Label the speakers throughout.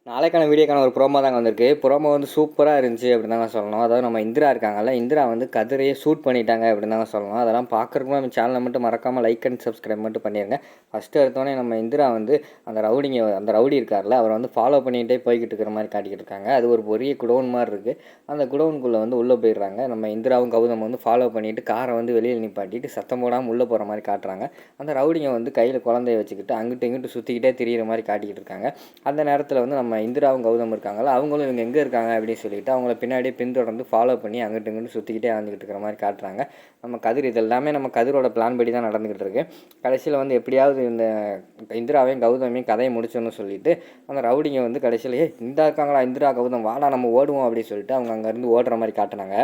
Speaker 1: நாளைக்கான வீடியோக்கான ஒரு ப்ரோமோ தாங்க வந்திருக்கு. ப்ரோமோ வந்து சூப்பராக இருந்துச்சு அப்படின்னு தாங்க சொல்லணும். அதாவது நம்ம இந்திரா இருக்காங்கல்ல, இந்திரா வந்து கதிரையே ஷூட் பண்ணிட்டாங்க அப்படின்னு தாங்க சொல்லணும். அதெல்லாம் பார்க்குறதுக்கு நம்ம சேனலை மட்டும் மறக்காமல் லைக் அண்ட் சப்ஸ்கிரைப் மட்டும் பண்ணிடுங்க. ஃபஸ்ட்டு எடுத்தோடனே நம்ம இந்திரா வந்து அந்த ரவுடி இருக்கார்ல, அவரை வந்து ஃபாலோ பண்ணிகிட்டே போய்கிட்டு இருக்கிற மாதிரி காட்டிக்கிட்டு இருக்காங்க. அது ஒரு பெரிய குடோன் மாதிரி இருக்குது. அந்த குடோனுக்குள்ளே வந்து உள்ளே போயிடுறாங்க. நம்ம இந்திராவும் கௌதம் வந்து ஃபாலோ பண்ணிவிட்டு காரை வந்து வெளியில் நிப்பாட்டிட்டு சத்தம் போடாமல் உள்ளே போகிற மாதிரி காட்டுறாங்க. அந்த ரவுடிங்க வந்து கையில் குழந்தைய வச்சுக்கிட்டு அங்கிட்டு இங்கிட்டு சுற்றிக்கிட்டே திரியிற மாதிரி காட்டிக்கிட்டு இருக்காங்க. அந்த நேரத்தில் வந்து நம்ம இந்திராவும் கௌதம் இருக்காங்களா, அவங்களும் இவங்க எங்கே இருக்காங்க அப்படின்னு சொல்லிட்டு அவங்கள பின்னாடியே பின்தொடர்ந்து ஃபாலோ பண்ணி அங்கிட்டு இங்கிட்டு சுற்றிக்கிட்டே வந்துக்கிட்டு இருக்கிற மாதிரி காட்டுறாங்க. நம்ம கதிர் இது எல்லாமே நம்ம கதிரோட பிளான் படி தான் நடந்துக்கிட்டு இருக்கு. கடைசியில் வந்து எப்படியாவது இந்த இந்திராவையும் கௌதமையும் கதையை முடிச்சோன்னு சொல்லிட்டு அந்த ரவுடிங்க வந்து கடைசியில் இந்தா இருக்காங்களா இந்திரா கௌதம் வாடா நம்ம ஓடுவோம் அப்படின்னு சொல்லிட்டு அவங்க அங்கேருந்து ஓடுற மாதிரி காட்டினாங்க.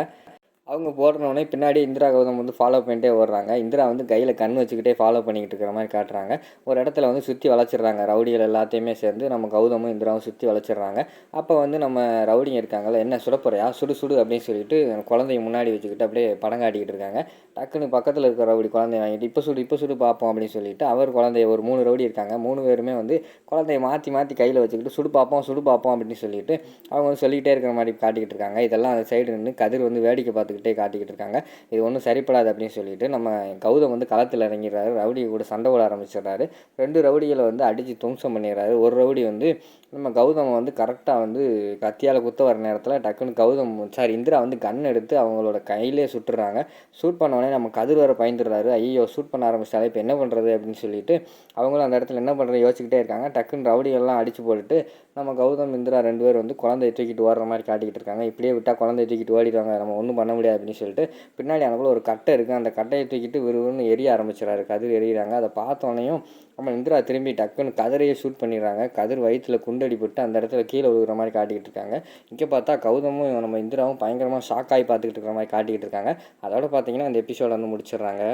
Speaker 1: அவங்க போடுறோடனே பின்னாடி இந்திரா கௌதம் வந்து ஃபாலோ பண்ணிட்டே ஓடுறாங்க. இந்திரா வந்து கையில் கண் வச்சுக்கிட்டே ஃபாலோ பண்ணிக்கிட்டு இருக்கிற மாதிரி காட்டுறாங்க. ஒரு இடத்துல வந்து சுற்றி வளைச்சிடுறாங்க. ரவுடிகள் எல்லாத்தையுமே சேர்ந்து நம்ம கௌதமும் இந்திராவும் சுற்றி வளைச்சிடுறாங்க. அப்போ வந்து நம்ம ரவுடிங்க இருக்காங்கல்ல, என்ன சுடப்போறையா சுடு சுடு அப்படின்னு சொல்லிட்டு குழந்தைய முன்னாடி வச்சுக்கிட்டு அப்படியே படம் காட்டிக்கிட்டு இருக்காங்க. டக்குன்னு பக்கத்தில் இருக்கிற ரவுடி குழந்தைய வாங்கிட்டு இப்போ சுடு பார்ப்போம் அப்படின்னு சொல்லிட்டு அவர் குழந்தைய ஒரு 3 ரவுடி இருக்காங்க. 3 பேருமே வந்து குழந்தைய மாற்றி மாற்றி கையில் வச்சுக்கிட்டு சுடு பார்ப்போம் அப்படின்னு சொல்லிட்டு அவங்க வந்து சொல்லிக்கிட்டே இருக்கிற மாதிரி காட்டிக்கிட்டு இருக்காங்க. இதெல்லாம் அந்த சைடு நின்று கதிர் வந்து வேடிக்கை பார்த்துக்கிட்டே காட்டிக்கிட்டு இருக்காங்க. இது ஒன்றும் சரிப்படாது அப்படின்னு சொல்லிட்டு நம்ம கௌதம் வந்து களத்தில் இறங்கிடுறாரு. ரவுடி கூட சண்டை போட ஆரம்பிச்சிடுறாரு. 2 ரவுடிகளை வந்து அடித்து துவம்சம் பண்ணிடுறாரு. ஒரு ரவுடி வந்து நம்ம கௌதம் வந்து கரெக்டாக வந்து கத்தியால் குத்த வர நேரத்தில் டக்குன்னு இந்திரா வந்து கன் எடுத்து அவங்களோட கையிலே சுட்டுறாங்க. ஷூட் பண்ணோடனே நம்ம கதிர் வர பயந்துடுறாரு. ஐயோ ஷூட் பண்ண ஆரம்பிச்சிட்டாலே இப்போ என்ன பண்ணுறது அப்படின்னு சொல்லிட்டு அவங்களும் அந்த இடத்துல என்ன பண்ணுறது யோசிச்சுக்கிட்டே இருக்காங்க. டக்குன்னு ரவுடிகள்லாம் அடித்து போட்டுட்டு நம்ம கௌதம் இந்திரா 2 பேர் வந்து குழந்தைய தூக்கிட்டு ஓடுற மாதிரி காட்டிக்கிட்டு இருக்காங்க. இப்படியே விட்டால் குழந்தைய தூக்கிட்டு ஓடிடுவாங்க, நம்ம ஒன்றும் பண்ண முடியாது அப்படின்னு சொல்லிட்டு பின்னாடி எனக்குள்ள ஒரு கட்டை இருக்குது. அந்த கட்டையை தூக்கிட்டு விறுவிறுன்னு எரிய ஆரம்பிச்சிடறாரு. கதிர் எரியிறாங்க. அதை பார்த்தோன்னையும் நம்ம இந்திரா திரும்பி டக்குன்னு கதிரையே ஷூட் பண்ணிடுறாங்க. கதிர் வயிற்றில் குண்டடிப்பட்டு அந்த இடத்துல கீழே விழுகிற மாதிரி காட்டிக்கிட்டு இருக்காங்க. இங்கே பார்த்தா கௌதமும் நம்ம இந்திராவும் பயங்கரமாக ஷாக் ஆகி பார்த்துக்கிட்டு இருக்கிற மாதிரி காட்டிக்கிட்டு இருக்காங்க. அதோட பார்த்தீங்கன்னா அந்த எபிசோட வந்து முடிச்சிடுறாங்க.